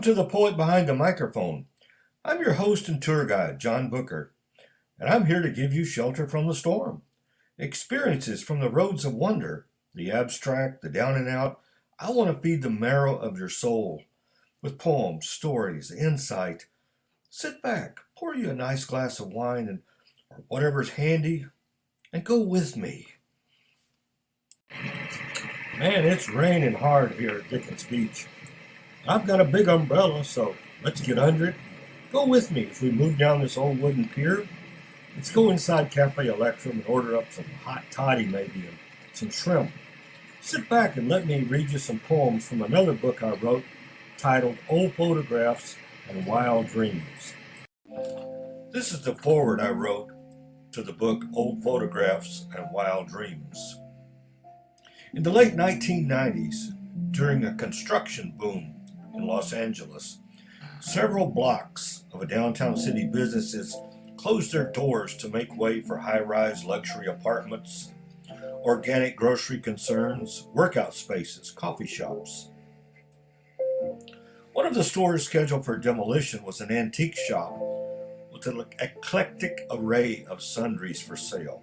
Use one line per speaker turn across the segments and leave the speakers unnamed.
to the poet behind the microphone. I'm your host and tour guide, John Booker, and I'm here to give you shelter from the storm. Experiences from the roads of wonder, the abstract, the down and out. I want to feed the marrow of your soul with poems, stories, insight. Sit back, pour you a nice glass of wine and or whatever's handy, and go with me. Man, it's raining hard here at Dickens Beach. I've got a big umbrella, so let's get under it. Go with me as we move down this old wooden pier. Let's go inside Cafe Electrum and order up some hot toddy maybe and some shrimp. Sit back and let me read you some poems from another book I wrote titled Old Photographs and Wild Dreams. This is the foreword I wrote to the book Old Photographs and Wild Dreams. In the late 1990s, during a construction boom in Los Angeles, several blocks of downtown city businesses closed their doors to make way for high-rise luxury apartments, organic grocery concerns, workout spaces, coffee shops. One of the stores scheduled for demolition was an antique shop with an eclectic array of sundries for sale.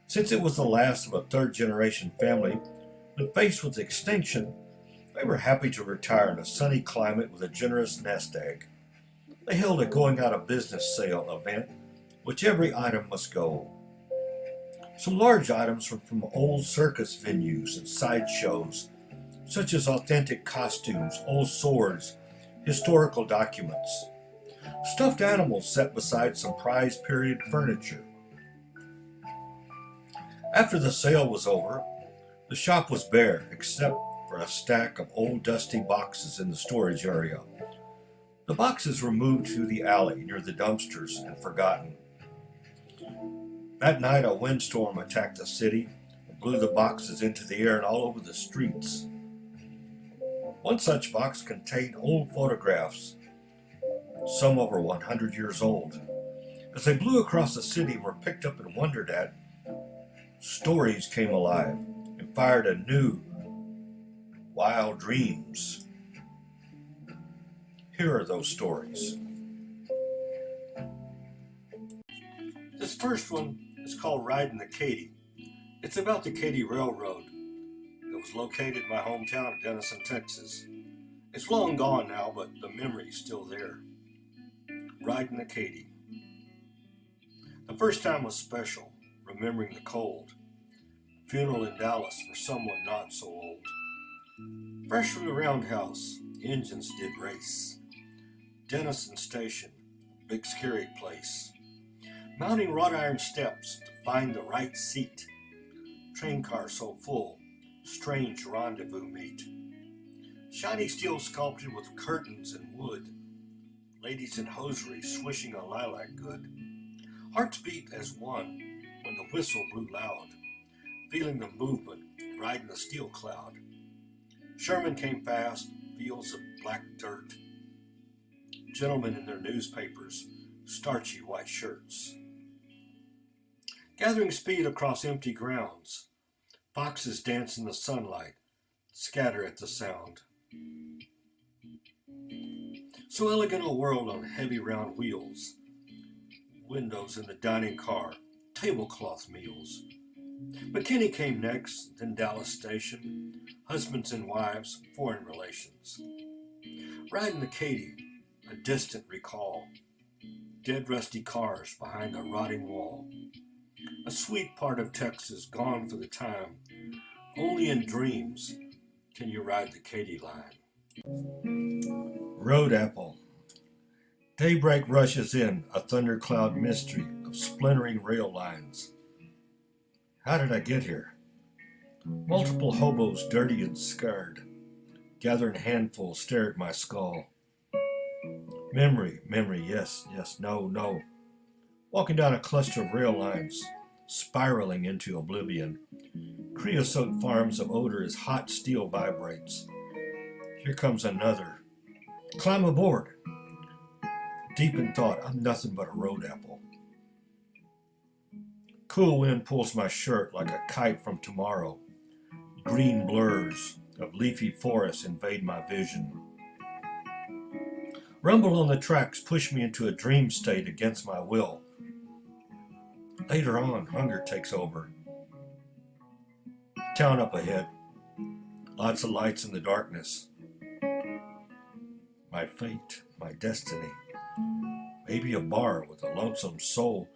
Since it was the last of a third-generation family, when faced with extinction, they were happy to retire in a sunny climate with a generous nest egg. They held a going-out-of-business sale event, which every item must go. Some large items were from old circus venues and sideshows, such as authentic costumes, old swords, historical documents. Stuffed animals sat beside some prized period furniture. After the sale was over, the shop was bare except for a stack of old dusty boxes in the storage area. The boxes were moved to the alley near the dumpsters and forgotten. That night a windstorm attacked the city and blew the boxes into the air and all over the streets. One such box contained old photographs, some over 100 years old. As they blew across the city and were picked up and wondered at, stories came alive and fired anew wild dreams. Here are those stories. This first one is called Riding the Katy. It's about the Katy Railroad that was located in my hometown of Denison, Texas. It's long gone now, but the memory's still there. Riding the Katy. The first time was special, remembering the cold. Funeral in Dallas for someone not so old. Fresh from the roundhouse, engines did race. Denison Station, big scary place. Mounting wrought iron steps to find the right seat. Train car so full, strange rendezvous meet. Shiny steel sculpted with curtains and wood. Ladies in hosiery swishing a lilac good. Hearts beat as one when the whistle blew loud. Feeling the movement, riding the steel cloud. Sherman came fast, fields of black dirt. Gentlemen in their newspapers, starchy white shirts. Gathering speed across empty grounds. Foxes dance in the sunlight, scatter at the sound. So elegant a world on heavy round wheels. Windows in the dining car, tablecloth meals. McKinney came next, then Dallas Station, husbands and wives, foreign relations. Riding the Katy, a distant recall. Dead rusty cars behind a rotting wall. A sweet part of Texas gone for the time. Only in dreams can you ride the Katy line. Road apple. Daybreak rushes in, a thundercloud mystery of splintering rail lines. How did I get here? Multiple hobos, dirty and scarred, gathering handfuls, stare at my skull. Memory, yes, no. Walking down a cluster of rail lines, spiraling into oblivion. Creosote farms of odor as hot steel vibrates. Here comes another. Climb aboard. Deep in thought, I'm nothing but a road apple. Cool wind pulls my shirt like a kite from tomorrow. Green blurs of leafy forests invade my vision. Rumble on the tracks pushed me into a dream state against my will. Later on, hunger takes over. Town up ahead. Lots of lights in the darkness. My fate, my destiny. Maybe a bar with a lonesome soul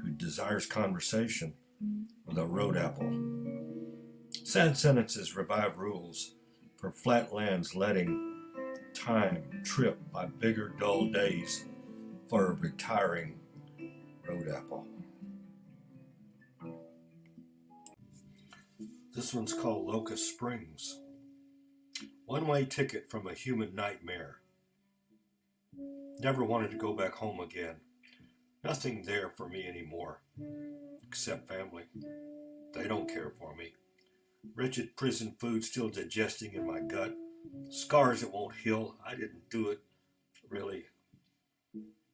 who desires conversation with a road apple. Sad sentences revive rules for flat lands letting time trip by bigger dull days for a retiring road apple. This one's called Locust Springs. One-way ticket from a human nightmare. Never wanted to go back home again. Nothing there for me anymore, except family. They don't care for me. Wretched prison food still digesting in my gut. Scars that won't heal. I didn't do it. Really.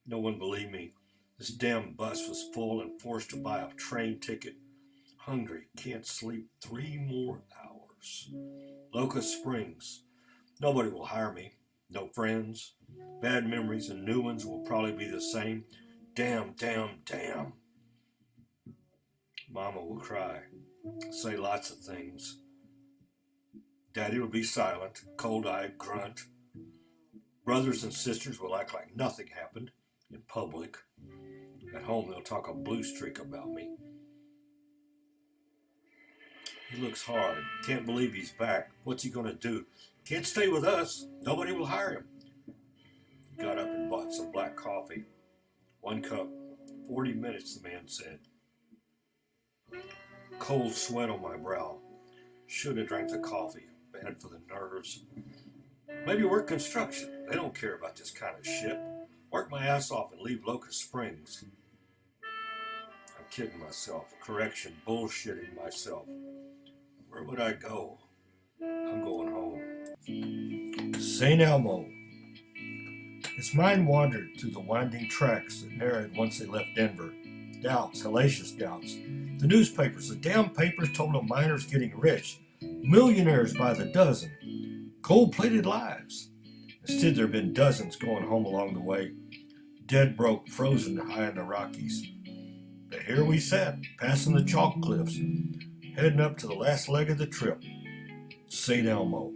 No one believed me. This damn bus was full and forced to buy a train ticket. Hungry. Can't sleep 3 more hours. Locust Springs. Nobody will hire me. No friends. Bad memories and new ones will probably be the same. Damn, damn, damn. Mama will cry. Say lots of things. Daddy will be silent, cold-eyed grunt. Brothers and sisters will act like nothing happened in public. At home they'll talk a blue streak about me. He looks hard. Can't believe he's back. What's he gonna do? Can't stay with us. Nobody will hire him. Got up and bought some black coffee. 1 cup. 40 minutes, the man said. Cold sweat on my brow. Should have drank the coffee. Bad for the nerves. Maybe work construction. They don't care about this kind of shit. Work my ass off and leave Locust Springs. I'm kidding myself. Correction, bullshitting myself. Where would I go? I'm going home. St. Elmo. His mind wandered through the winding tracks that narrowed once they left Denver. Doubts, hellacious doubts. The newspapers, the damn papers told of miners getting rich. Millionaires by the dozen. Gold-plated lives. Instead, there have been dozens going home along the way. Dead broke, frozen high in the Rockies. But here we sat, passing the chalk cliffs, heading up to the last leg of the trip. St. Elmo.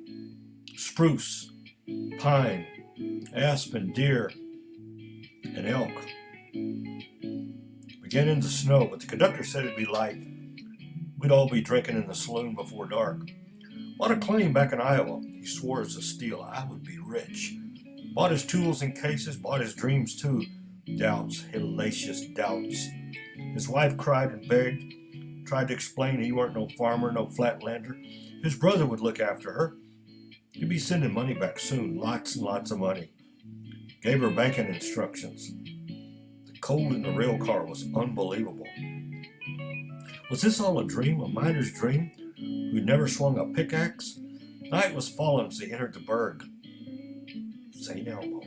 Spruce, pine, aspen, deer, and elk. Beginning to snow, but the conductor said it'd be light. We'd all be drinking in the saloon before dark. Bought a claim back in Iowa. He swore as a steal I would be rich. Bought his tools and cases, bought his dreams too. Doubts, hellacious doubts. His wife cried and begged, tried to explain he weren't no farmer, no flatlander. His brother would look after her. He'd be sending money back soon, lots and lots of money. Gave her banking instructions. The cold in the rail car was unbelievable. Was this all a dream, a miner's dream, who'd never swung a pickaxe? Night was falling as they entered the burg. St. Elmo.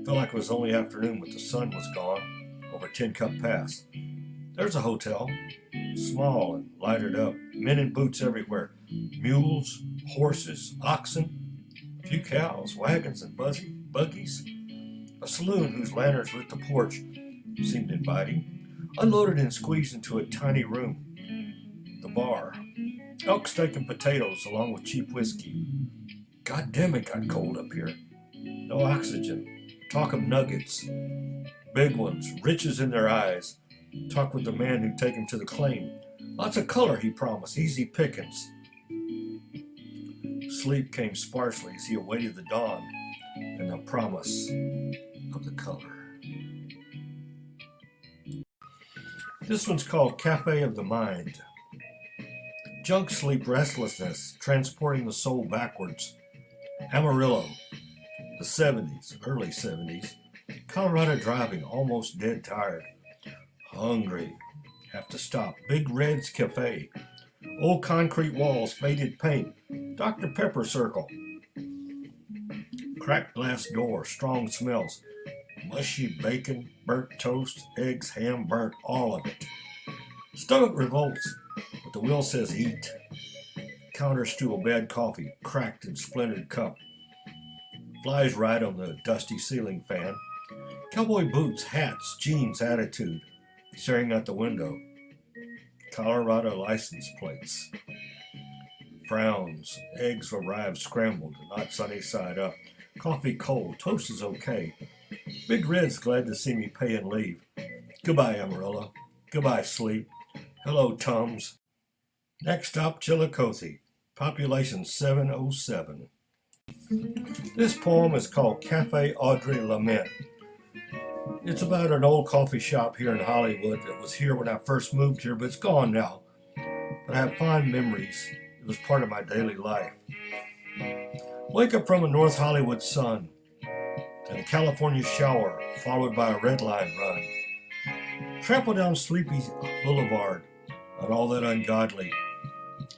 Felt like it was only afternoon, but the sun was gone, over Tin Cup Pass. There's a hotel, small and lighted up, men in boots everywhere, mules, horses, oxen, a few cows, wagons, and buggies. A saloon whose lanterns lit the porch seemed inviting. Unloaded and squeezed into a tiny room. The bar. Elk steak and potatoes along with cheap whiskey. God damn it got cold up here. No oxygen. Talk of nuggets. Big ones, riches in their eyes. Talk with the man who'd take him to the claim. Lots of color, he promised. Easy pickings. Sleep came sparsely as he awaited the dawn and the promise of the color. This one's called Cafe of the Mind. Junk sleep restlessness, transporting the soul backwards. Amarillo, the 70s, early 70s. Colorado driving, almost dead tired. Hungry, have to stop. Big Red's Cafe. Old concrete walls, faded paint. Dr. Pepper circle. Cracked glass door, strong smells. Mushy bacon, burnt toast, eggs, ham, burnt, all of it. Stomach revolts, but the will says eat. Counter stool, bad coffee, cracked and splintered cup. Flies right on the dusty ceiling fan. Cowboy boots, hats, jeans, attitude. Staring out the window. Colorado license plates. Frowns. Eggs arrive scrambled, not sunny side up. Coffee cold. Toast is okay. Big Red's glad to see me pay and leave. Goodbye, Amarillo. Goodbye, sleep. Hello, Tums. Next stop, Chillicothe. Population 707. This poem is called Cafe Audrey Lament. It's about an old coffee shop here in Hollywood that was here when I first moved here, but it's gone now. But I have fond memories. It was part of my daily life. Wake up from a North Hollywood sun and a California shower, followed by a red line run. Trample down Sleepy Boulevard and all that ungodly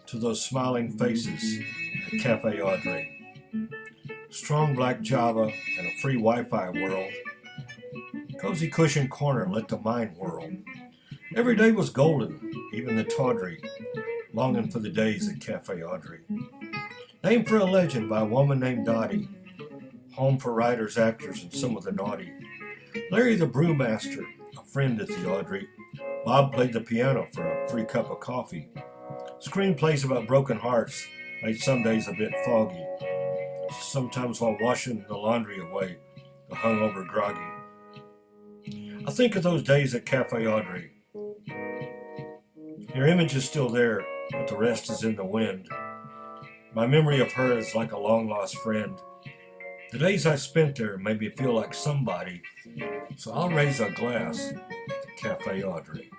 to those smiling faces at Cafe Audrey. Strong black Java and a free Wi-Fi world. Cozy cushion corner let the mind whirl. Every day was golden, even the tawdry, longing for the days at Cafe Audrey. Named for a legend by a woman named Dottie. Home for writers, actors, and some of the naughty. Larry the brewmaster, a friend at the Audrey. Bob played the piano for a free cup of coffee. Screenplays about broken hearts made some days a bit foggy. Sometimes while washing the laundry away, the hungover groggy. I think of those days at Cafe Audrey. Your image is still there, but the rest is in the wind. My memory of her is like a long-lost friend. The days I spent there made me feel like somebody, so I'll raise a glass to Cafe Audrey.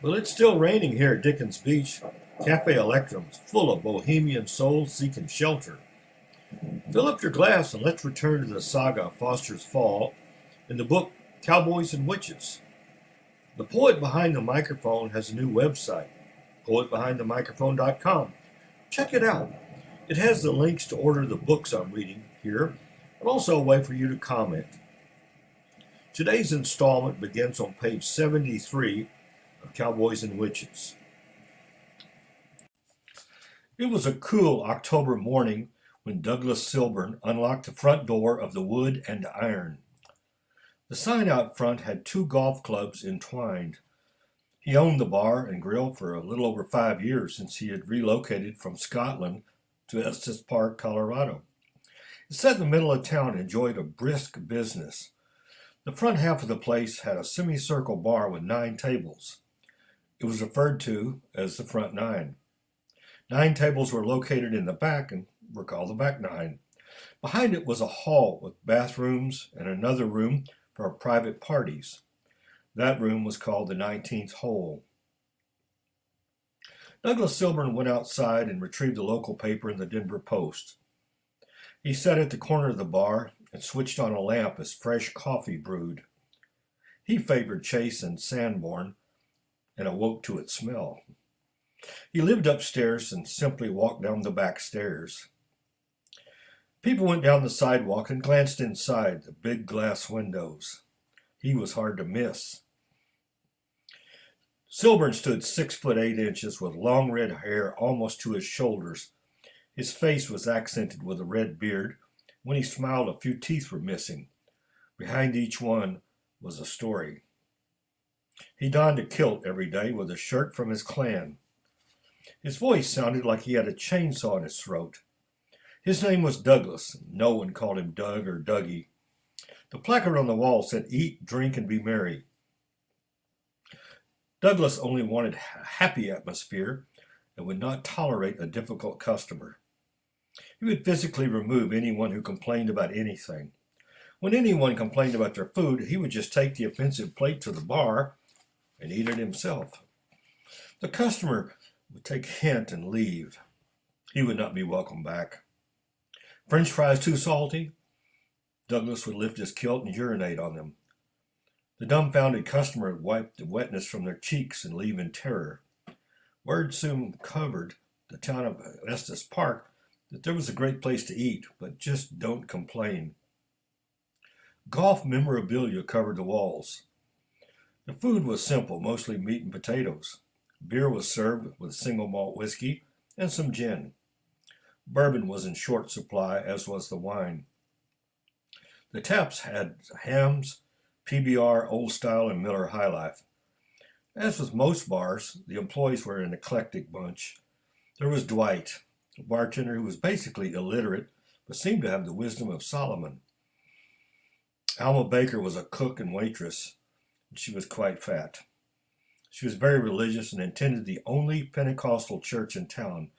Well, it's still raining here at Dickens Beach. Cafe Electrum's full of bohemian souls seeking shelter. Fill up your glass and let's return to the saga of Foster's Fall in the book Cowboys and Witches. The poet behind the microphone has a new website, poetbehindthemicrophone.com. Check it out. It has the links to order the books I'm reading here, and also a way for you to comment. Today's installment begins on page 73 of Cowboys and Witches. It was a cool October morning when Douglas Silburn unlocked the front door of the Wood and Iron. The sign out front had 2 golf clubs entwined. He owned the bar and grill for a little over 5 years since he had relocated from Scotland to Estes Park, Colorado. It sat in the middle of town and enjoyed a brisk business. The front half of the place had a semicircle bar with 9 tables. It was referred to as the front 9. 9 tables were located in the back and were called the back 9. Behind it was a hall with bathrooms and another room for private parties. That room was called the 19th hole. Douglas Silburn went outside and retrieved a local paper in the Denver Post. He sat at the corner of the bar and switched on a lamp as fresh coffee brewed. He favored Chase and Sanborn and awoke to its smell. He lived upstairs and simply walked down the back stairs. People went down the sidewalk and glanced inside the big glass windows. He was hard to miss. Silburn stood 6 foot 8 inches with long red hair almost to his shoulders. His face was accented with a red beard. When he smiled, a few teeth were missing. Behind each one was a story. He donned a kilt every day with a shirt from his clan. His voice sounded like he had a chainsaw in his throat. His name was Douglas. No one called him Doug or Dougie. The placard on the wall said, "Eat, drink, and be merry." Douglas only wanted a happy atmosphere and would not tolerate a difficult customer. He would physically remove anyone who complained about anything. When anyone complained about their food, he would just take the offensive plate to the bar and eat it himself. The customer would take a hint and leave. He would not be welcome back. French fries too salty? Douglas would lift his kilt and urinate on them. The dumbfounded customer would wipe the wetness from their cheeks and leave in terror. Word soon covered the town of Estes Park that there was a great place to eat, but just don't complain. Golf memorabilia covered the walls. The food was simple, mostly meat and potatoes. Beer was served with single malt whiskey and some gin. Bourbon was in short supply, as was the wine. The taps had hams, PBR, Old Style, and Miller High Life. As with most bars, the employees were an eclectic bunch. There was Dwight, a bartender who was basically illiterate but seemed to have the wisdom of Solomon. Alma Baker was a cook and waitress, and she was quite fat. She was very religious and attended the only Pentecostal church in town.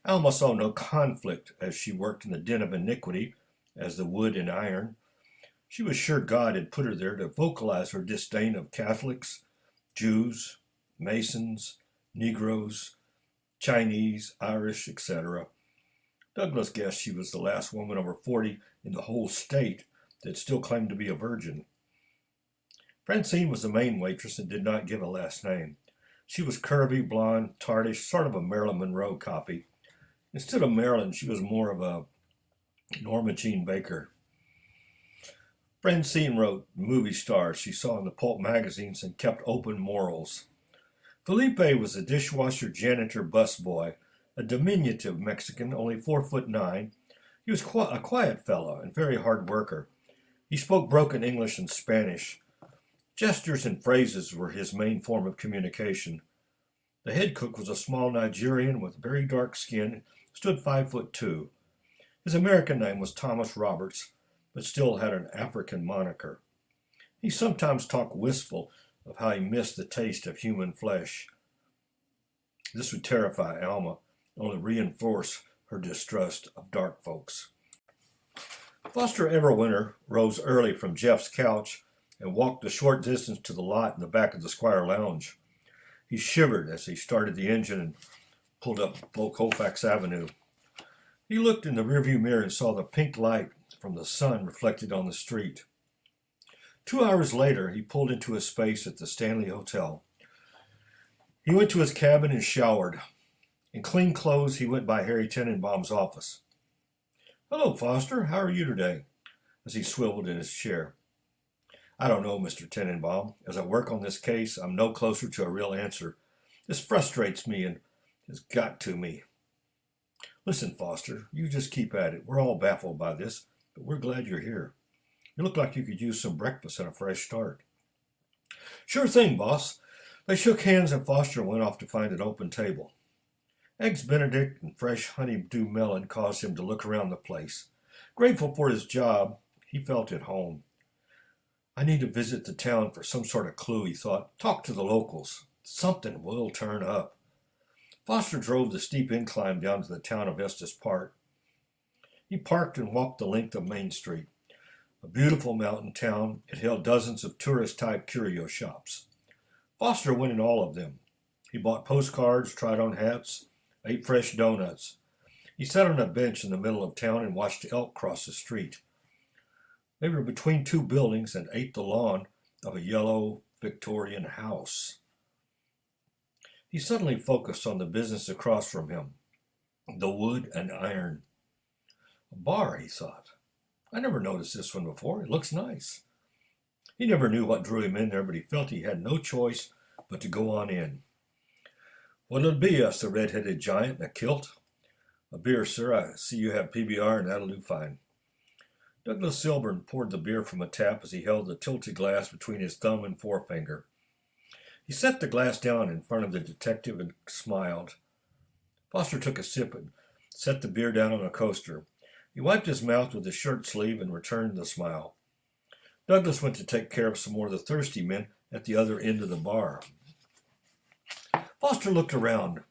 Alma saw no conflict as she worked in the den of iniquity, as the wood and iron. She was sure God had put her there to vocalize her disdain of Catholics, Jews, Masons, Negroes, Chinese, Irish, etc. Douglas guessed she was the last woman over 40 in the whole state that still claimed to be a virgin. Francine was the main waitress and did not give a last name. She was curvy, blonde, tartish, sort of a Marilyn Monroe copy. Instead of Marilyn, she was more of a Norma Jean Baker. Francine wrote movie stars she saw in the pulp magazines and kept open morals. Felipe was a dishwasher, janitor, busboy, a diminutive Mexican, only 4'9". He was a quiet fellow and very hard worker. He spoke broken English and Spanish. Gestures and phrases were his main form of communication. The head cook was a small Nigerian with very dark skin, stood 5'2". His American name was Thomas Roberts, but still had an African moniker. He sometimes talked wistful of how he missed the taste of human flesh. This would terrify Alma, only reinforce her distrust of dark folks. Foster Everwinter rose early from Jeff's couch and walked a short distance to the lot in the back of the Squire Lounge. He shivered as he started the engine and pulled up Colfax Avenue. He looked in the rearview mirror and saw the pink light from the sun reflected on the street. 2 hours later, he pulled into a space at the Stanley Hotel. He went to his cabin and showered. In clean clothes, he went by Harry Tenenbaum's office. "Hello, Foster. How are you today?" as he swiveled in his chair. "I don't know, Mr. Tenenbaum. As I work on this case, I'm no closer to a real answer. This frustrates me and has got to me." "Listen, Foster, you just keep at it. We're all baffled by this, but we're glad you're here. You look like you could use some breakfast and a fresh start." "Sure thing, boss." They shook hands and Foster went off to find an open table. Eggs Benedict and fresh honeydew melon caused him to look around the place. Grateful for his job, he felt at home. "I need to visit the town for some sort of clue," he thought. "Talk to the locals. Something will turn up." Foster drove the steep incline down to the town of Estes Park. He parked and walked the length of Main Street. A beautiful mountain town, it held dozens of tourist-type curio shops. Foster went in all of them. He bought postcards, tried on hats, ate fresh donuts. He sat on a bench in the middle of town and watched elk cross the street. They were between two buildings and ate the lawn of a yellow Victorian house. He suddenly focused on the business across from him, the wood and iron. "A bar," he thought. "I never noticed this one before. It looks nice." He never knew what drew him in there, but he felt he had no choice but to go on in. "What'll it be?" asked the red-headed giant in a kilt. "A beer, sir. I see you have PBR, and that'll do fine." Douglas Silburn poured the beer from a tap as he held the tilted glass between his thumb and forefinger. He set the glass down in front of the detective and smiled. Foster took a sip and set the beer down on a coaster. He wiped his mouth with his shirt sleeve and returned the smile. Douglas went to take care of some more of the thirsty men at the other end of the bar. Foster looked around.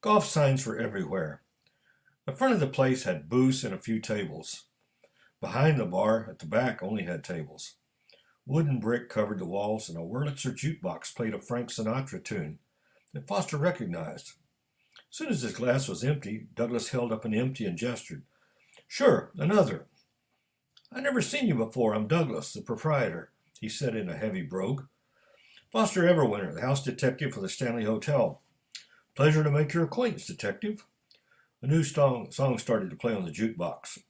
Golf signs were everywhere. The front of the place had booths and a few tables. Behind the bar, at the back, only had tables. Wood and brick covered the walls, and a Wurlitzer jukebox played a Frank Sinatra tune that Foster recognized. As soon as his glass was empty, Douglas held up an empty and gestured. "Sure, another." "I never seen you before. I'm Douglas, the proprietor," he said in a heavy brogue. "Foster Everwinter, the house detective for the Stanley Hotel." "Pleasure to make your acquaintance, detective." A new song started to play on the jukebox.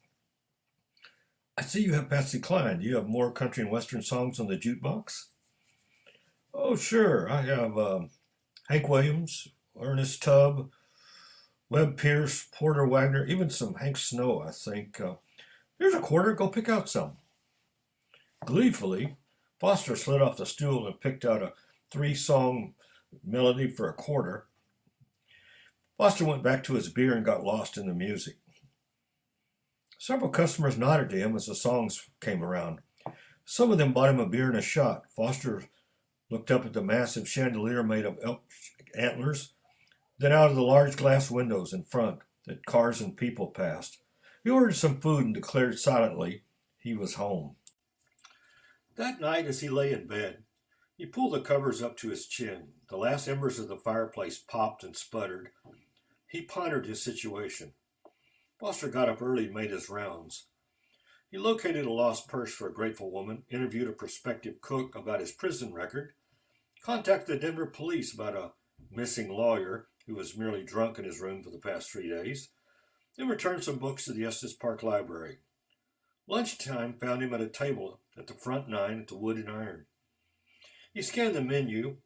"I see you have Patsy Cline. Do you have more country and western songs on the jukebox?" "Oh, sure. I have Hank Williams, Ernest Tubb, Webb Pierce, Porter Wagner, even some Hank Snow, I think. Here's a quarter, go pick out some. Gleefully, Foster slid off the stool and picked out a three-song melody for a quarter. Foster went back to his beer and got lost in the music. Several customers nodded to him as the songs came around. Some of them bought him a beer and a shot. Foster looked up at the massive chandelier made of elk antlers, then out of the large glass windows in front that cars and people passed. He ordered some food and declared silently he was home. That night, as he lay in bed, he pulled the covers up to his chin. The last embers of the fireplace popped and sputtered. He pondered his situation. Foster got up early and made his rounds. He located a lost purse for a grateful woman, interviewed a prospective cook about his prison record, contacted the Denver police about a missing lawyer who was merely drunk in his room for the past 3 days, then returned some books to the Estes Park Library. Lunchtime found him at a table at the front nine at the Wood and Iron. He scanned the menu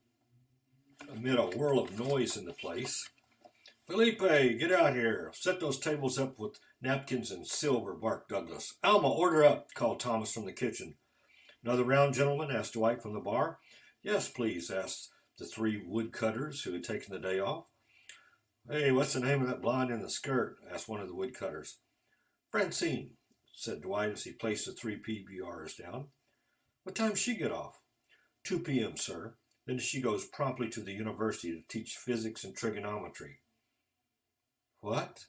amid a whirl of noise in the place. Felipe, get out here. Set those tables up with napkins and silver, barked Douglas. Alma, order up, called Thomas from the kitchen. Another round, gentlemen, asked Dwight from the bar. Yes, please, asked the three woodcutters who had taken the day off. Hey, what's the name of that blonde in the skirt? Asked one of the woodcutters. Francine, said Dwight as he placed the three PBRs down. What time does she get off? 2 p.m., sir. Then she goes promptly to the university to teach physics and trigonometry. What?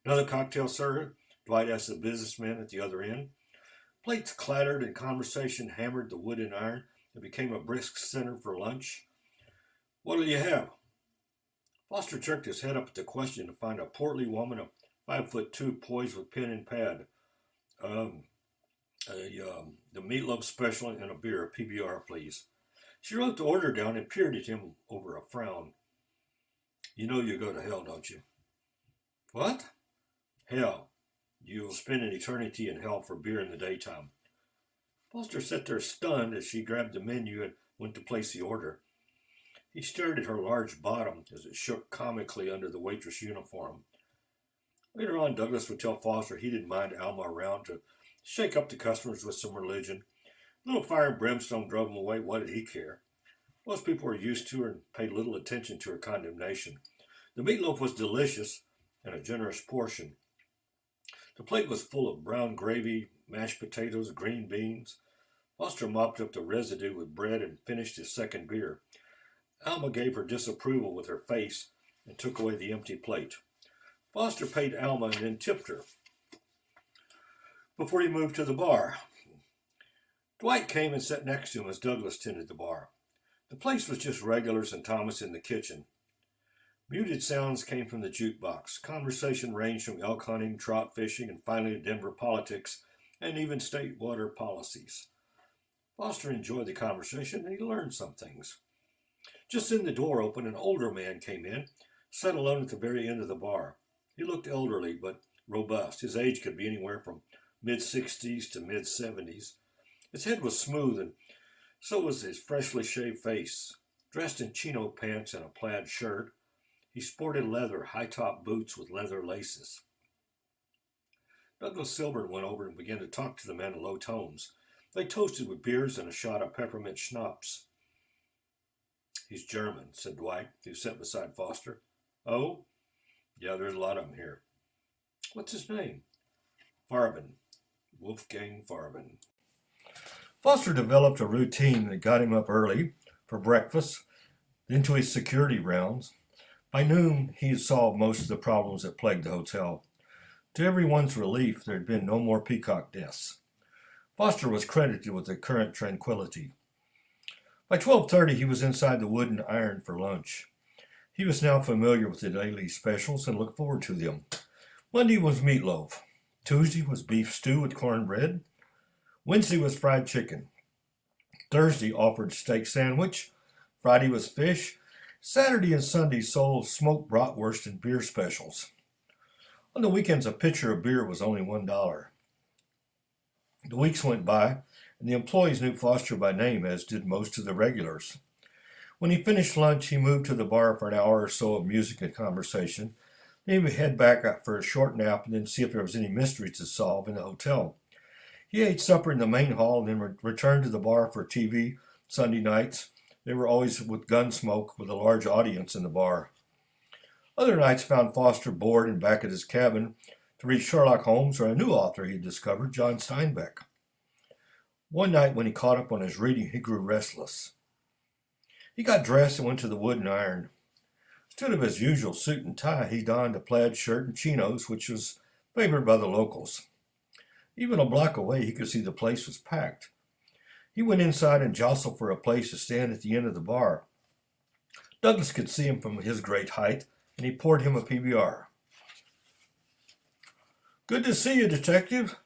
Another cocktail, sir? Dwight asked the businessman at the other end. Plates clattered and conversation hammered the wood and iron. It became a brisk center for lunch. What'll you have? Foster jerked his head up at the question to find a portly woman of 5'2", poised with pen and pad. The meatloaf special and a beer, a PBR, please. She wrote the order down and peered at him over a frown. You know you go to hell, don't you? What? Hell. You'll spend an eternity in hell for beer in the daytime. Foster sat there stunned as she grabbed the menu and went to place the order. He stared at her large bottom as it shook comically under the waitress uniform. Later on, Douglas would tell Foster he didn't mind Alma around to shake up the customers with some religion. A little fire and brimstone drove him away. What did he care? Most people were used to her and paid little attention to her condemnation. The meatloaf was delicious and a generous portion. The plate was full of brown gravy, mashed potatoes, green beans. Foster mopped up the residue with bread and finished his second beer. Alma gave her disapproval with her face and took away the empty plate. Foster paid Alma and then tipped her before he moved to the bar. Dwight came and sat next to him as Douglas tended the bar. The place was just regulars and Thomas in the kitchen. Muted sounds came from the jukebox. Conversation ranged from elk hunting, trout fishing, and finally Denver politics, and even state water policies. Foster enjoyed the conversation, and he learned some things. Just then the door opened, and an older man came in, sat alone at the very end of the bar. He looked elderly, but robust. His age could be anywhere from mid-60s to mid-70s. His head was smooth, and so was his freshly shaved face. Dressed in chino pants and a plaid shirt, he sported leather high-top boots with leather laces. Douglas Silver went over and began to talk to the man in low tones. They toasted with beers and a shot of peppermint schnapps. He's German, said Dwight, who sat beside Foster. Oh? Yeah, there's a lot of them here. What's his name? Farben. Wolfgang Farben. Foster developed a routine that got him up early for breakfast, then to his security rounds. By noon, he had solved most of the problems that plagued the hotel. To everyone's relief, there had been no more peacock deaths. Foster was credited with the current tranquility. By 12:30, he was inside the Wood and Iron for lunch. He was now familiar with the daily specials and looked forward to them. Monday was meatloaf. Tuesday was beef stew with cornbread. Wednesday was fried chicken. Thursday offered steak sandwich. Friday was fish. Saturday and Sunday sold smoked bratwurst and beer specials. On the weekends, a pitcher of beer was only $1. The weeks went by, and the employees knew Foster by name, as did most of the regulars. When he finished lunch, he moved to the bar for an hour or so of music and conversation. Then he would head back out for a short nap and then see if there was any mysteries to solve in the hotel. He ate supper in the main hall and then returned to the bar for TV Sunday nights. They were always with Gunsmoke with a large audience in the bar. Other nights found Foster bored and back at his cabin to read Sherlock Holmes or a new author he had discovered, John Steinbeck. One night when he caught up on his reading, he grew restless. He got dressed and went to the wood and iron. Instead of his usual suit and tie, he donned a plaid shirt and chinos, which was favored by the locals. Even a block away, he could see the place was packed. He went inside and jostled for a place to stand at the end of the bar. Douglas could see him from his great height, and he poured him a PBR. "Good to see you, Detective.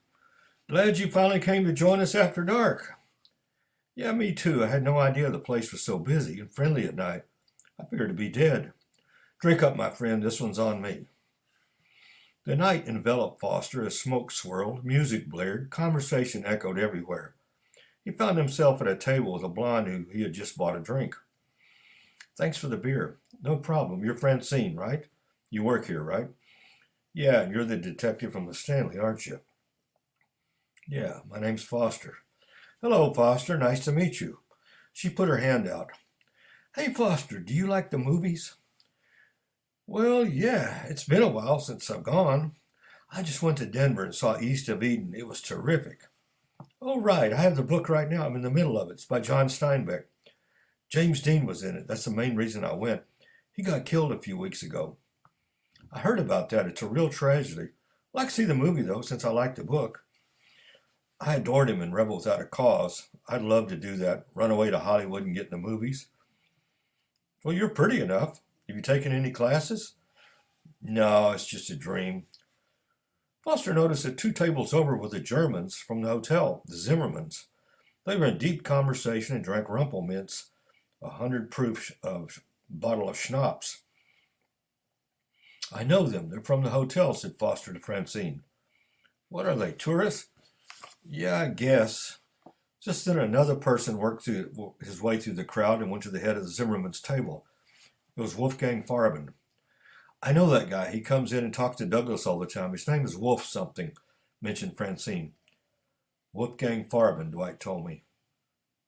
Glad you finally came to join us after dark." "Yeah, me too. I had no idea the place was so busy and friendly at night. I figured to be dead. Drink up, my friend. This one's on me." The night enveloped Foster as smoke swirled, music blared, conversation echoed everywhere. He found himself at a table with a blonde who he had just bought a drink. "Thanks for the beer." "No problem. You're Francine, right? You work here, right?" "Yeah, and you're the detective from the Stanley, aren't you?" "Yeah, my name's Foster." "Hello, Foster. Nice to meet you." She put her hand out. "Hey, Foster, do you like the movies?" "Well, yeah, it's been a while since I've gone. I just went to Denver and saw East of Eden. It was terrific." "Oh, right. I have the book right now. I'm in the middle of it. It's by John Steinbeck. James Dean was in it. That's the main reason I went. He got killed a few weeks ago." "I heard about that. It's a real tragedy. I'd like to see the movie, though, since I like the book." "I adored him in Rebel Without a Cause. I'd love to do that, run away to Hollywood and get in the movies." "Well, you're pretty enough. Have you taken any classes?" "No, it's just a dream." Foster noticed that 2 tables over were the Germans from the hotel, the Zimmermans. They were in deep conversation and drank Rumpelmintz, 100 proof bottle of schnapps. "I know them. They're from the hotel," said Foster to Francine. "What are they, tourists?" "Yeah, I guess." Just then another person worked his way through the crowd and went to the head of the Zimmerman's table. It was Wolfgang Farben. "I know that guy. He comes in and talks to Douglas all the time. His name is Wolf something," mentioned Francine. "Wolfgang Farben," Dwight told me.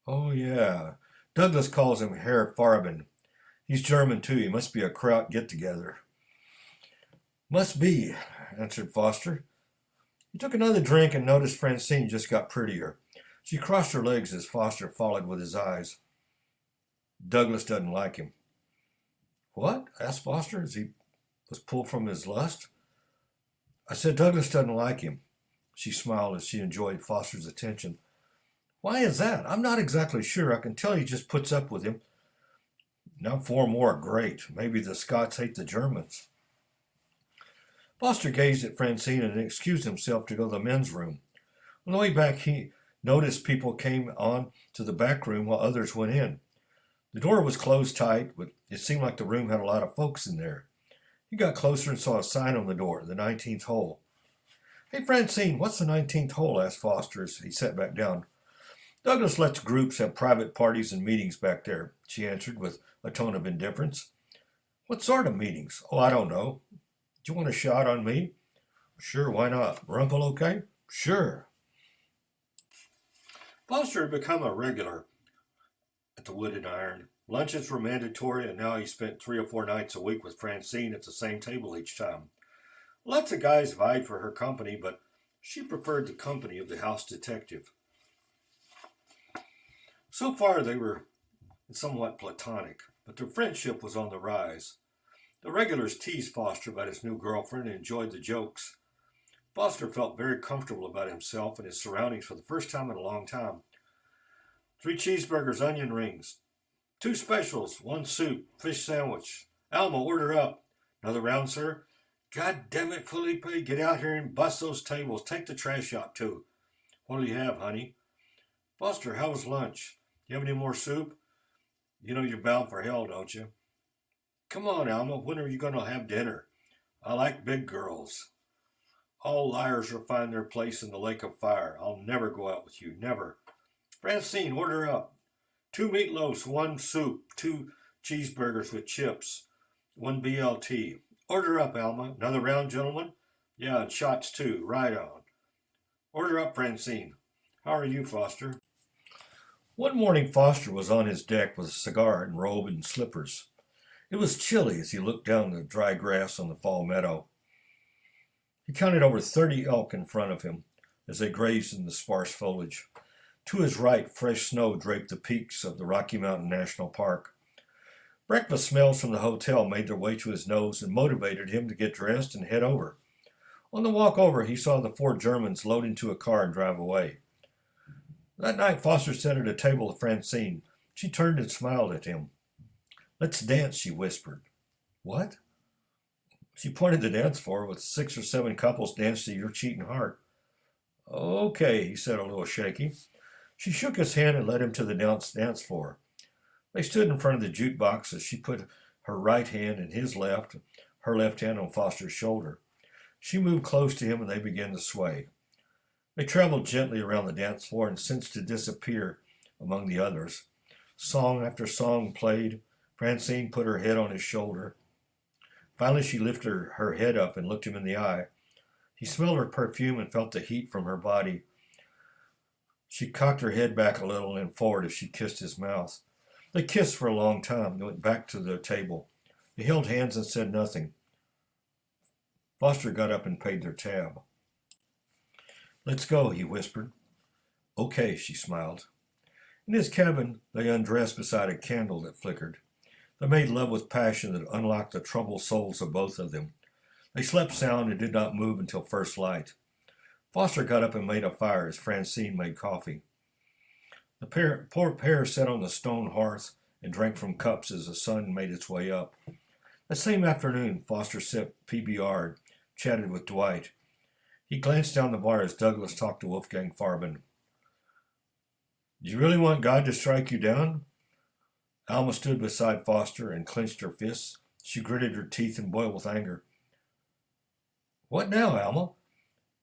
"Oh, yeah. Douglas calls him Herr Farben. He's German, too. He must be a Kraut get-together." "Must be," answered Foster. He took another drink and noticed Francine just got prettier. She crossed her legs as Foster followed with his eyes. "Douglas doesn't like him." "What?" asked Foster as he was pulled from his lust. "I said Douglas doesn't like him." She smiled as she enjoyed Foster's attention. "Why is that?" "I'm not exactly sure. I can tell he just puts up with him." "Now 4 more are great. Maybe the Scots hate the Germans." Foster gazed at Francine and excused himself to go to the men's room. On the way back, he noticed people came on to the back room while others went in. The door was closed tight, but it seemed like the room had a lot of folks in there. He got closer and saw a sign on the door, the 19th hole. "Hey, Francine, what's the 19th hole?" asked Foster as he sat back down. "Douglas lets groups have private parties and meetings back there," she answered with a tone of indifference. "What sort of meetings?" "Oh, I don't know. Do you want a shot on me?" "Sure, why not? Rumpel okay?" "Sure." Foster had become a regular at the Wood and Iron. Lunches were mandatory, and now he spent 3 or 4 nights a week with Francine at the same table each time. Lots of guys vied for her company, but she preferred the company of the house detective. So far, they were somewhat platonic, but their friendship was on the rise. The regulars teased Foster about his new girlfriend and enjoyed the jokes. Foster felt very comfortable about himself and his surroundings for the first time in a long time. 3 cheeseburgers, onion rings, 2 specials, 1 soup, fish sandwich. Alma, order up. "Another round, sir?" "God damn it, Felipe, get out here and bust those tables. Take the trash out, too." "What'll you have, honey?" "Foster, how was lunch? You have any more soup? You know you're bound for hell, don't you?" "Come on, Alma, when are you going to have dinner?" "I like big girls." "All liars will find their place in the lake of fire. I'll never go out with you, never." "Francine, order up." 2 meatloafs, 1 soup, 2 cheeseburgers with chips, 1 BLT. Order up, Alma. Another round, gentlemen? Yeah, and shots too. Right on. Order up, Francine. How are you, Foster? One morning, Foster was on his deck with a cigar and robe and slippers. It was chilly as he looked down the dry grass on the fall meadow. He counted over 30 elk in front of him as they grazed in the sparse foliage. To his right, fresh snow draped the peaks of the Rocky Mountain National Park. Breakfast smells from the hotel made their way to his nose and motivated him to get dressed and head over. On the walk over, he saw the 4 Germans load into a car and drive away. That night, Foster sat at a table with Francine. She turned and smiled at him. "Let's dance," she whispered. "What?" She pointed the dance floor with 6 or 7 couples danced to Your Cheating Heart. "Okay," he said, a little shaky. She shook his hand and led him to the dance floor. They stood in front of the jukebox as she put her right hand in his left, her left hand on Foster's shoulder. She moved close to him and they began to sway. They traveled gently around the dance floor and sensed to disappear among the others. Song after song played. Francine put her head on his shoulder. Finally, she lifted her head up and looked him in the eye. He smelled her perfume and felt the heat from her body. She cocked her head back a little and forward as she kissed his mouth. They kissed for a long time and went back to the table. They held hands and said nothing. Foster got up and paid their tab. "Let's go," he whispered. "Okay," she smiled. In his cabin, they undressed beside a candle that flickered. They made love with passion that unlocked the troubled souls of both of them. They slept sound and did not move until first light. Foster got up and made a fire as Francine made coffee. The poor pair sat on the stone hearth and drank from cups as the sun made its way up. That same afternoon, Foster sipped PBR and chatted with Dwight. He glanced down the bar as Douglas talked to Wolfgang Farben. "Do you really want God to strike you down?" Alma stood beside Foster and clenched her fists. She gritted her teeth and boiled with anger. "What now, Alma?"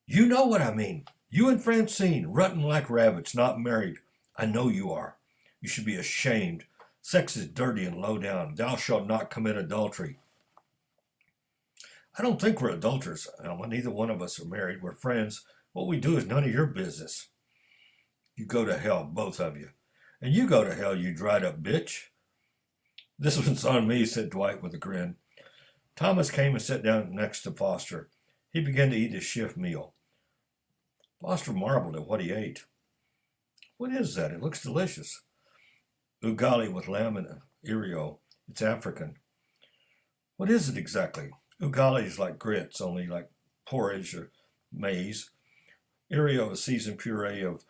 "You know what I mean. You and Francine, rutting like rabbits, not married. I know you are. You should be ashamed. Sex is dirty and low down. Thou shalt not commit adultery." "I don't think we're adulterers, Alma. Neither one of us are married. We're friends. What we do is none of your business." "You go to hell, both of you. And you go to hell, you dried up bitch." "This one's on me," said Dwight with a grin. Thomas came and sat down next to Foster. He began to eat his shift meal. Foster marveled at what he ate. "What is that? It looks delicious." "Ugali with lamb and irio. It's African." "What is it exactly?" "Ugali is like grits, only like porridge or maize. Irio is seasoned puree of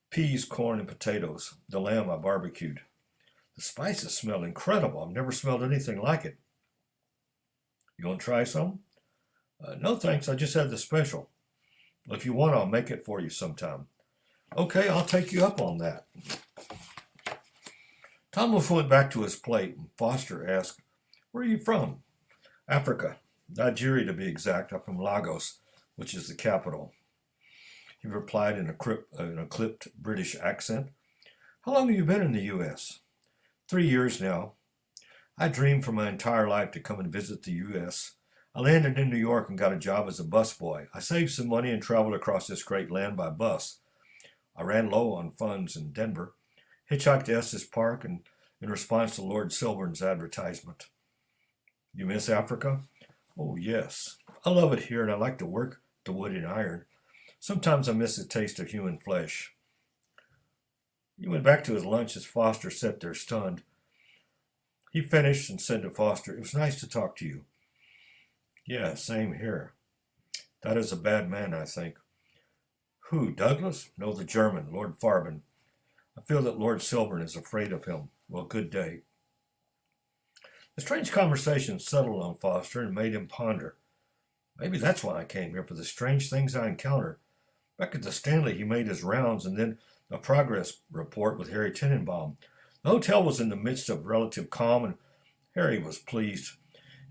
peas, corn, and potatoes. The lamb I barbecued." "The spices smell incredible. I've never smelled anything like it." "You want to try some?" No, thanks. I just had the special." "Well, if you want, I'll make it for you sometime." "Okay, I'll take you up on that." Thomas went back to his plate, and Foster asked, "Where are you from?" "Africa. Nigeria, to be exact. I'm from Lagos, which is the capital." He replied in a clipped British accent. "How long have you been in the U.S.? 3 years now. I dreamed for my entire life to come and visit the U.S. I landed in New York and got a job as a busboy. I saved some money and traveled across this great land by bus. I ran low on funds in Denver, hitchhiked to Estes Park, and in response to Lord Silburn's advertisement." "You miss Africa?" "Oh, yes. I love it here, and I like to work the wood and iron. Sometimes I miss the taste of human flesh." He went back to his lunch as Foster sat there stunned. He finished and said to Foster, "It was nice to talk to you." "Yeah, same here. That is a bad man, I think." "Who, Douglas?" "No, the German, Lord Farben. I feel that Lord Silburn is afraid of him. Well, good day." The strange conversation settled on Foster and made him ponder. Maybe that's why I came here, for the strange things I encounter. Back at the Stanley, he made his rounds and then a progress report with Harry Tenenbaum. The hotel was in the midst of relative calm, and Harry was pleased.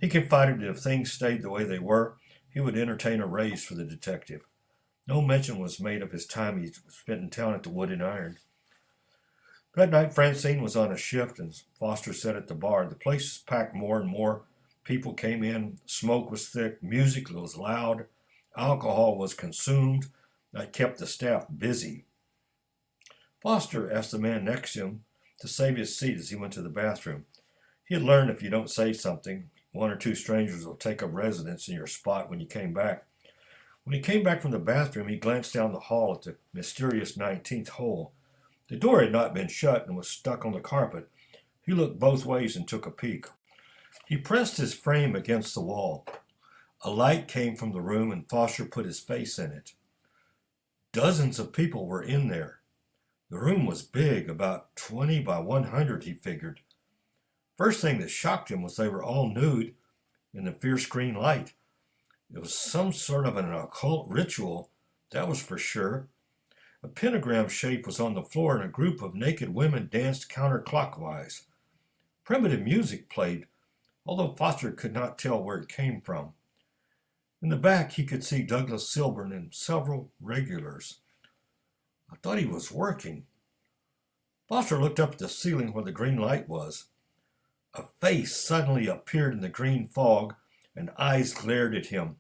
He confided that if things stayed the way they were, he would entertain a raise for the detective. No mention was made of his time he spent in town at the Wood and Iron. That night, Francine was on a shift, and Foster sat at the bar. The place was packed more and more. People came in, smoke was thick, music was loud, alcohol was consumed. That kept the staff busy. Foster asked the man next to him to save his seat as he went to the bathroom. He had learned if you don't say something, one or two strangers will take up residence in your spot when you came back. When he came back from the bathroom, he glanced down the hall at the mysterious 19th hole. The door had not been shut and was stuck on the carpet. He looked both ways and took a peek. He pressed his frame against the wall. A light came from the room and Foster put his face in it. Dozens of people were in there. The room was big, about 20 by 100, he figured. First thing that shocked him was they were all nude in the fierce green light. It was some sort of an occult ritual, that was for sure. A pentagram shape was on the floor and a group of naked women danced counterclockwise. Primitive music played, although Foster could not tell where it came from. In the back, he could see Douglas Silburn and several regulars. I thought he was working. Foster looked up at the ceiling where the green light was. A face suddenly appeared in the green fog, and eyes glared at him.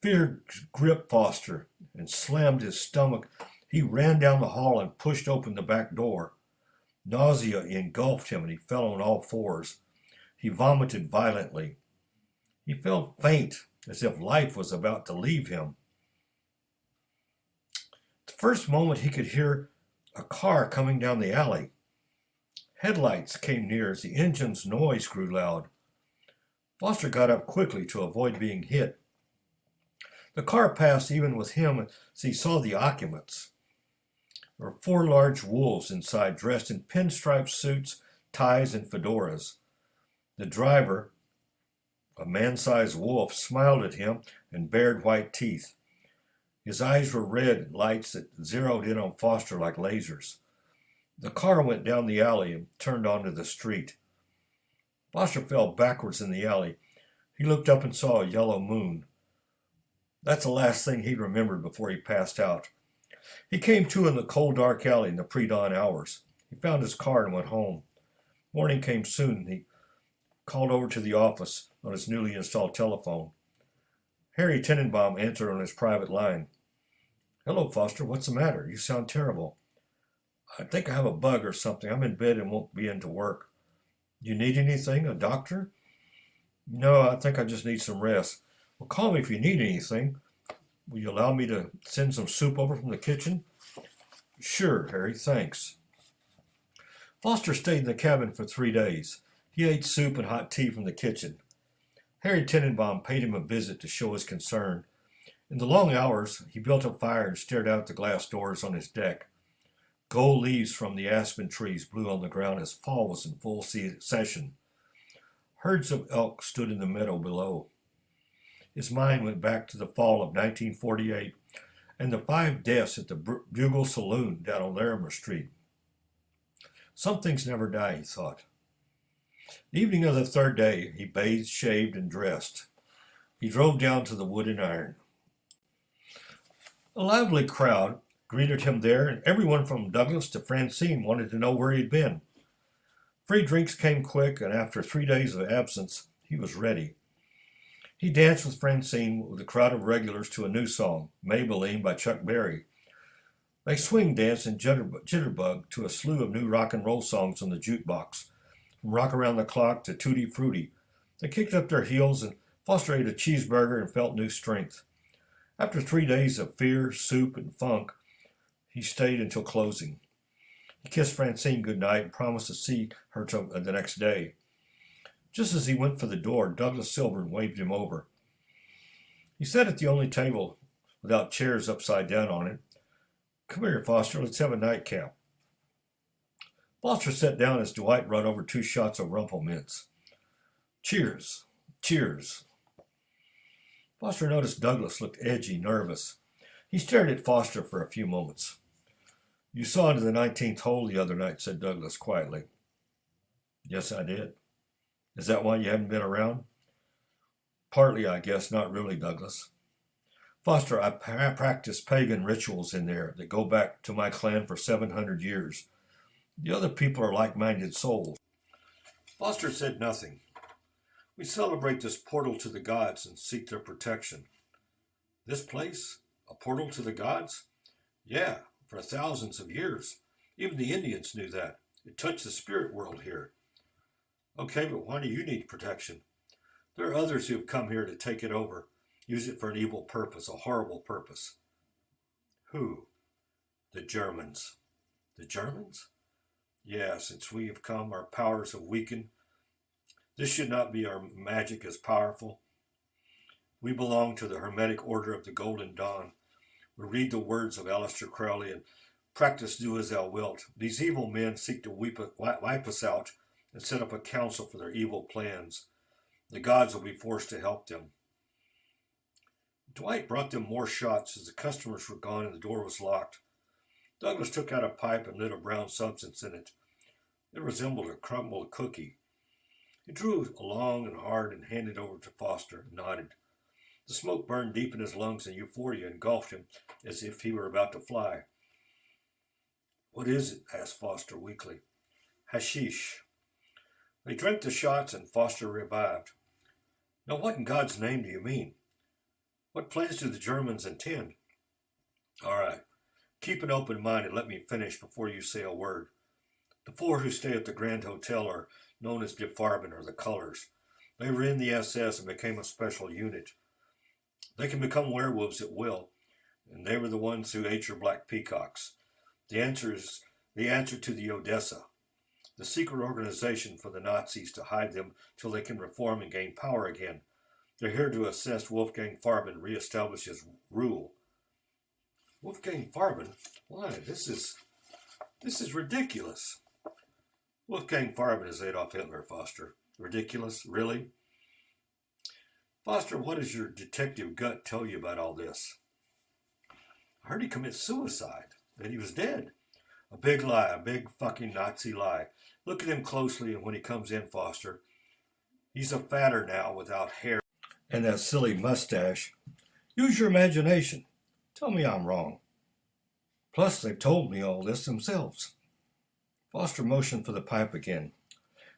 Fear gripped Foster and slammed his stomach. He ran down the hall and pushed open the back door. Nausea engulfed him, and he fell on all fours. He vomited violently. He felt faint, as if life was about to leave him. The first moment he could hear a car coming down the alley. Headlights came near as the engine's noise grew loud. Foster got up quickly to avoid being hit. The car passed even with him as he saw the occupants. There were 4 large wolves inside, dressed in pinstripe suits, ties, and fedoras. The driver, a man-sized wolf, smiled at him and bared white teeth. His eyes were red lights that zeroed in on Foster like lasers. The car went down the alley and turned onto the street. Foster fell backwards in the alley. He looked up and saw a yellow moon. That's the last thing he remembered before he passed out. He came to in the cold, dark alley in the pre-dawn hours. He found his car and went home. Morning came soon, and he called over to the office on his newly installed telephone. Harry Tenenbaum answered on his private line. "Hello, Foster. What's the matter? You sound terrible." "I think I have a bug or something. I'm in bed and won't be into work." "You need anything? A doctor?" "No, I think I just need some rest." "Well, call me if you need anything. Will you allow me to send some soup over from the kitchen?" "Sure, Harry, thanks." Foster stayed in the cabin for 3 days. He ate soup and hot tea from the kitchen. Harry Tenenbaum paid him a visit to show his concern. In the long hours, he built a fire and stared out the glass doors on his deck. Gold leaves from the aspen trees blew on the ground as fall was in full session. Herds of elk stood in the meadow below. His mind went back to the fall of 1948 and the 5 deaths at the Bugle Saloon down on Larimer Street. Some things never die, he thought. The evening of the 3rd day, he bathed, shaved, and dressed. He drove down to the Wood and Iron. A lively crowd greeted him there, and everyone from Douglas to Francine wanted to know where he'd been. Free drinks came quick, and after 3 days of absence, he was ready. He danced with Francine with a crowd of regulars to a new song, Maybelline by Chuck Berry. They swing danced and jitterbug to a slew of new rock and roll songs on the jukebox, from Rock Around the Clock to Tutti Frutti. They kicked up their heels, and Foster ate a cheeseburger and felt new strength. After 3 days of fear, soup, and funk, he stayed until closing. He kissed Francine goodnight and promised to see her the next day. Just as he went for the door, Douglas Silburn waved him over. He sat at the only table without chairs upside down on it. "Come here, Foster, let's have a nightcap." Foster sat down as Dwight brought over 2 shots of Rumple Mints. "Cheers, cheers." Foster noticed Douglas looked edgy, nervous. He stared at Foster for a few moments. "You saw into the 19th hole the other night," said Douglas quietly. "Yes, I did." "Is that why you haven't been around?" "Partly, I guess. Not really, Douglas." Foster, I practice pagan rituals in there that go back to my clan for 700 years. The other people are like-minded souls. Foster said nothing. We celebrate this portal to the gods and seek their protection. This place? A portal to the gods? Yeah, for thousands of years. Even the Indians knew that. It touched the spirit world here. Okay, but why do you need protection? There are others who have come here to take it over, use it for an evil purpose, a horrible purpose. Who? The Germans. The Germans? Yeah, since we have come, our powers have weakened. This should not be our magic as powerful. We belong to the Hermetic Order of the Golden Dawn. We read the words of Aleister Crowley and practice do as thou wilt. These evil men seek to wipe us out and set up a council for their evil plans. The gods will be forced to help them. Dwight brought them more shots as the customers were gone and the door was locked. Douglas took out a pipe and lit a brown substance in it. It resembled a crumbled cookie. He drew long and hard and handed it over to Foster and nodded. The smoke burned deep in his lungs and euphoria engulfed him as if he were about to fly. What is it? Asked Foster weakly. Hashish. They drank the shots and Foster revived. Now what in God's name do you mean? What plans do the Germans intend? All right. Keep an open mind and let me finish before you say a word. The four who stay at the Grand Hotel are known as Defarben, or the Colors. They were in the SS and became a special unit. They can become werewolves at will, and they were the ones who ate your black peacocks. The answer is the answer to the Odessa, the secret organization for the Nazis to hide them till they can reform and gain power again. They're here to assist Wolfgang Farben reestablish his rule. Wolfgang Farben? Why, this is ridiculous. Wolfgang Farben is Adolf Hitler, Foster. Ridiculous? Really? Foster, what does your detective gut tell you about all this? I heard he committed suicide, that he was dead. A big lie, a big fucking Nazi lie. Look at him closely and when he comes in, Foster. He's a fatter now without hair and that silly mustache. Use your imagination. Tell me I'm wrong. Plus, they've told me all this themselves. Foster motioned for the pipe again.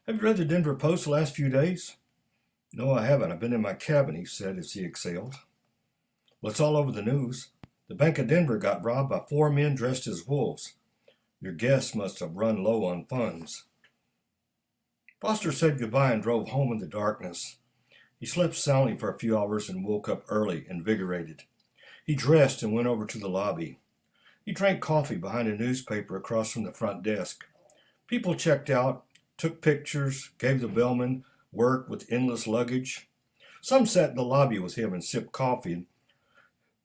Have you read the Denver Post the last few days? No, I haven't. I've been in my cabin, he said as he exhaled. Well, it's all over the news. The Bank of Denver got robbed by 4 men dressed as wolves. Your guests must have run low on funds. Foster said goodbye and drove home in the darkness. He slept soundly for a few hours and woke up early, invigorated. He dressed and went over to the lobby. He drank coffee behind a newspaper across from the front desk. People checked out, took pictures, gave the bellman work with endless luggage. Some sat in the lobby with him and sipped coffee and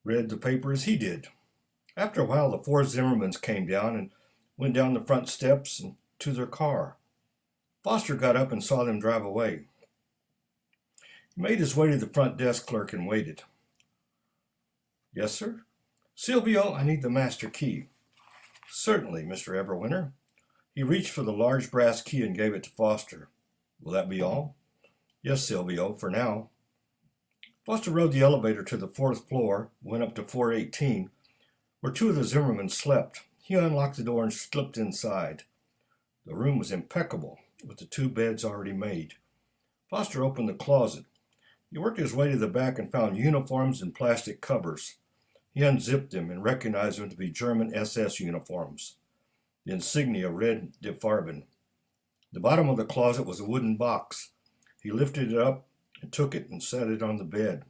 read the paper as he did. After a while, the 4 Zimmermans came down and went down the front steps and to their car. Foster got up and saw them drive away. He made his way to the front desk clerk and waited. Yes, sir? Silvio, I need the master key. Certainly, Mr. Everwinter. He reached for the large brass key and gave it to Foster. Will that be all? Yes, Silvio, for now. Foster rode the elevator to the 4th floor, went up to 418, where 2 of the Zimmermans slept. He unlocked the door and slipped inside. The room was impeccable, with the 2 beds already made. Foster opened the closet. He worked his way to the back and found uniforms and plastic covers. He unzipped them and recognized them to be German SS uniforms. The insignia read Defarben. The bottom of the closet was a wooden box. He lifted it up and took it and set it on the bed.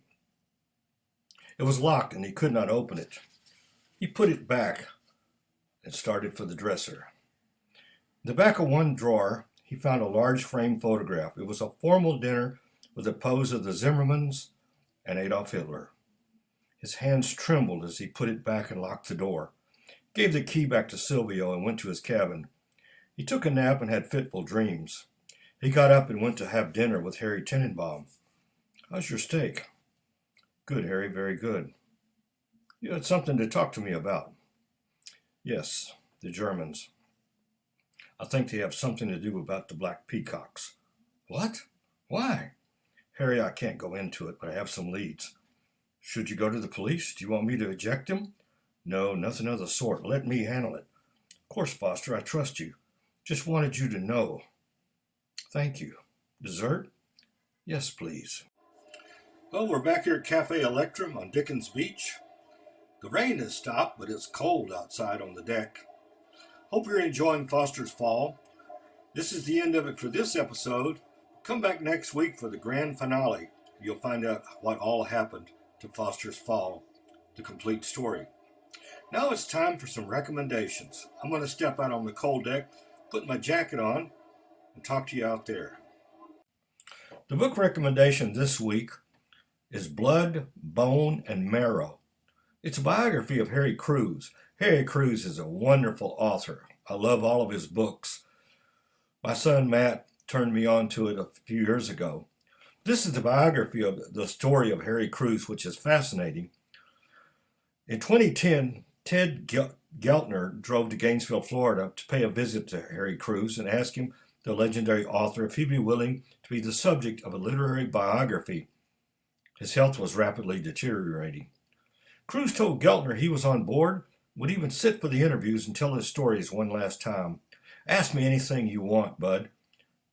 It was locked and he could not open it. He put it back and started for the dresser. In the back of one drawer, he found a large framed photograph. It was a formal dinner with a pose of the Zimmermans and Adolf Hitler. His hands trembled as he put it back and locked the door. Gave the key back to Silvio and went to his cabin. He took a nap and had fitful dreams. He got up and went to have dinner with Harry Tenenbaum. How's your steak? Good, Harry, very good. You had something to talk to me about. Yes, the Germans. I think they have something to do about the black peacocks. What? Why? Harry, I can't go into it, but I have some leads. Should you go to the police? Do you want me to eject him? No, nothing of the sort. Let me handle it. Of course, Foster, I trust you. Just wanted you to know. Thank you. Dessert? Yes, please. Well, we're back here at Cafe Electrum on Dickens Beach. The rain has stopped, but it's cold outside on the deck. Hope you're enjoying Foster's Fall. This is the end of it for this episode. Come back next week for the grand finale. You'll find out what all happened to Foster's Fall, the complete story. Now it's time for some recommendations. I'm going to step out on the cold deck, put my jacket on, and talk to you out there. The book recommendation this week is Blood, Bone, and Marrow. It's a biography of Harry Crews. Harry Crews is a wonderful author. I love all of his books. My son Matt turned me on to it a few years ago. This is the biography of the story of Harry Crews, which is fascinating. In 2010, Ted Geltner drove to Gainesville, Florida to pay a visit to Harry Crews and ask him, the legendary author, if he'd be willing to be the subject of a literary biography. His health was rapidly deteriorating. Crews told Geltner he was on board, would even sit for the interviews and tell his stories one last time. Ask me anything you want, bud,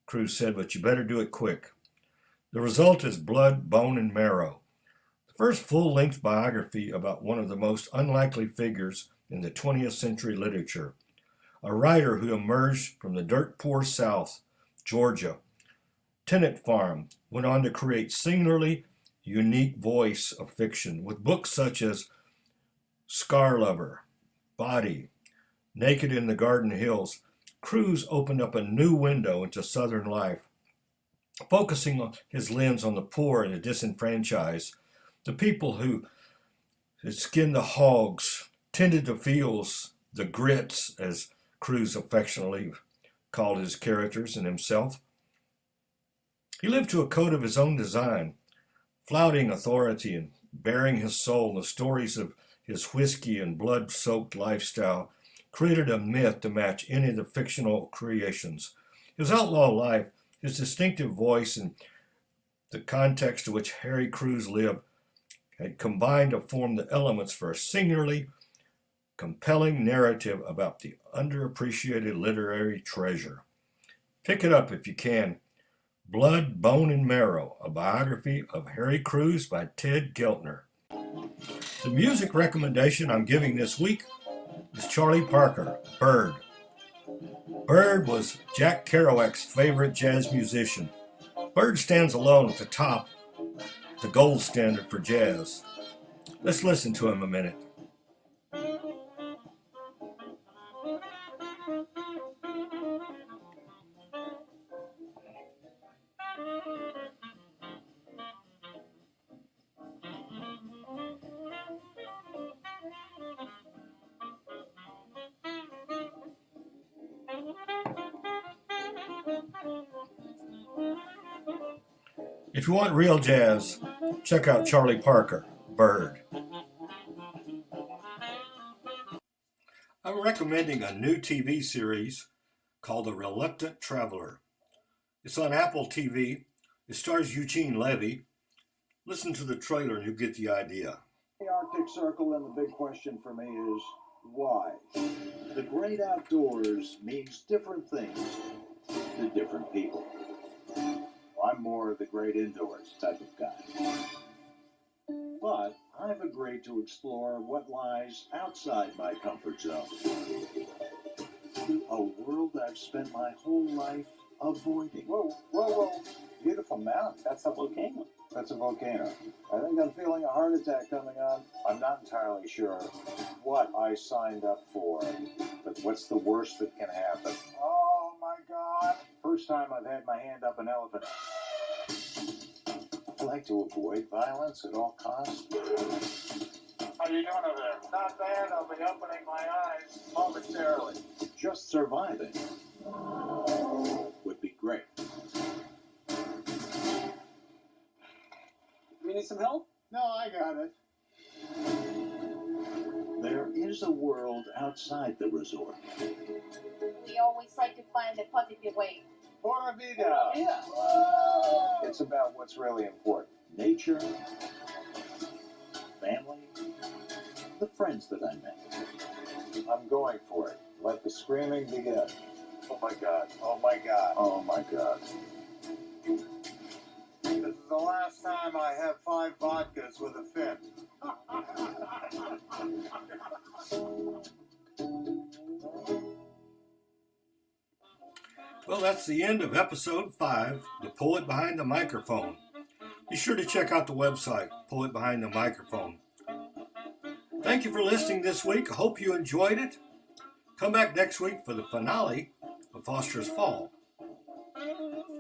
Crews said, but you better do it quick. The result is Blood, Bone, and Marrow, the first full-length biography about one of the most unlikely figures in the 20th century literature, a writer who emerged from the dirt-poor South, Georgia, tenant farm, went on to create singularly unique voice of fiction with books such as Scar Lover, Body, Naked in the Garden Hills. Crews opened up a new window into Southern life, focusing on his lens on the poor and the disenfranchised, the people who skinned the hogs, tended the fields, the grits, as Crews affectionately called his characters and himself. He lived to a code of his own design, flouting authority and bearing his soul. The stories of his whiskey and blood-soaked lifestyle created a myth to match any of the fictional creations. His outlaw life, his distinctive voice, and the context to which Harry Crews lived had combined to form the elements for a singularly compelling narrative about the underappreciated literary treasure. Pick it up if you can. Blood, Bone, and Marrow, a biography of Harry Crews by Ted Geltner. The music recommendation I'm giving this week is Charlie Parker, Bird. Bird was Jack Kerouac's favorite jazz musician. Bird stands alone at the top, the gold standard for jazz. Let's listen to him a minute. If you want real jazz, check out Charlie Parker, Bird. I'm recommending a new TV series called The Reluctant Traveler. It's on Apple TV. It stars Eugene Levy. Listen to the trailer and you'll get the idea.
The Arctic Circle, and the big question for me is why? The great outdoors means different things to different people. I'm more of the great indoors type of guy. But I've agreed to explore what lies outside my comfort zone. A world I've spent my whole life avoiding.
Whoa, whoa, whoa. Beautiful mountain. That's a volcano.
That's a volcano. I think I'm feeling a heart attack coming on. I'm not entirely sure what I signed up for, but what's the worst that can happen? Oh my God. First time I've had my hand up an elephant. I like to avoid violence at all costs.
How you doing over there? Not bad. I'll be opening my eyes momentarily.
Just surviving would be great.
You need some help?
No, I got it. There is a world outside the resort.
We always try to find the positive way.
Pura vida.
Yeah.
It's about what's really important. Nature, family, the friends that I met.
I'm going for it. Let the screaming begin.
Oh my God.
Oh my God. Oh my God.
This is the last time I have 5 vodkas with a fin.
Well, that's the end of episode 5, The Poet Behind the Microphone. Be sure to check out the website, Poet Behind the Microphone. Thank you for listening this week. I hope you enjoyed it. Come back next week for the finale of Foster's Fall.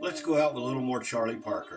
Let's go out with a little more Charlie Parker.